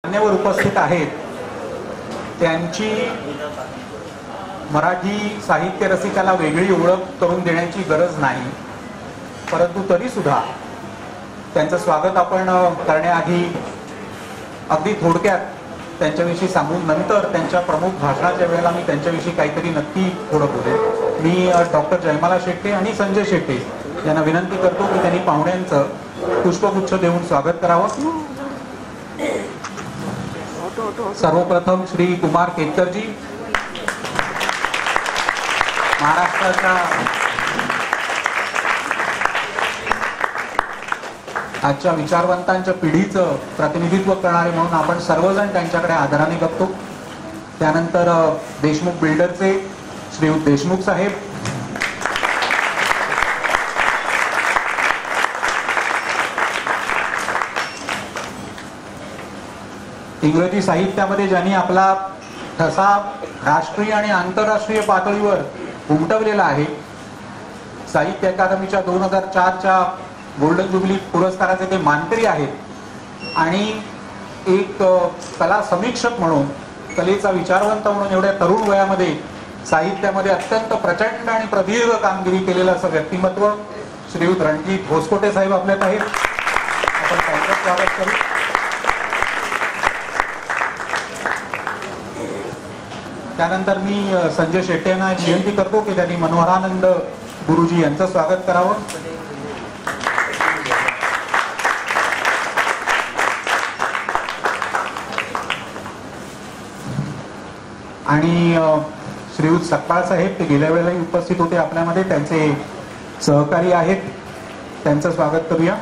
मान्यवर उपस्थित आहेत त्यांची मराठी साहित्य रसिकाला वेगळी ओळख करून देण्याची गरज नाही, परंतु तरी सुद्धा त्यांचं स्वागत आपण करण्याआधी अगदी थोडक्यात त्यांच्याविषयी सांगून नंतर त्यांच्या प्रमुख भाषणाच्या वेळेला मी त्यांच्याविषयी काहीतरी नक्की थोडं बोलेन। मी डॉक्टर जयमाला शेट्टे आणि संजय शेट्टे यांना विनंती करतो की त्यांनी पाहुण्यांचं पुष्पगुच्छ देऊन स्वागत करावं। सर्वप्रथम श्री कुमार केतकरजी, महाराष्ट्राच्या आजच्या विचारवंतांच्या पिढीचं प्रतिनिधित्व करणारे म्हणून आपण सर्वजण त्यांच्याकडे आदराने बघतो। त्यानंतर देशमुख बिल्डरचे श्रीयुत देशमुख साहेब, इंग्रजी साहित्यामध्ये ज्यांनी आपला ठसा राष्ट्रीय आणि आंतरराष्ट्रीय पातळीवर उमटवलेला आहे, साहित्य अकादमीच्या 2004च्या गोल्डन जुबली पुरस्काराचे ते मानकरी आहेत आणि एक कला समीक्षक म्हणून, कलेचा विचारवंत म्हणून एवढ्या तरुण वयामध्ये साहित्यामध्ये अत्यंत प्रचंड आणि प्रदीर्घ कामगिरी केलेलं असं व्यक्तिमत्व श्रीयुत रणजित भोसकोटे साहेब आपल्यात आहेत। आपण त्यांचं स्वागत करू। त्यानंतर मी संजय शेट्टे यांना विनंती करतो की त्यांनी मनोहरानंद गुरुजी यांचं स्वागत करावं। आणि श्रीयुत सकपाळ साहेब ते गेल्या वेळेलाही उपस्थित होते आपल्यामध्ये, त्यांचे सहकारी आहेत, त्यांचं स्वागत करूया।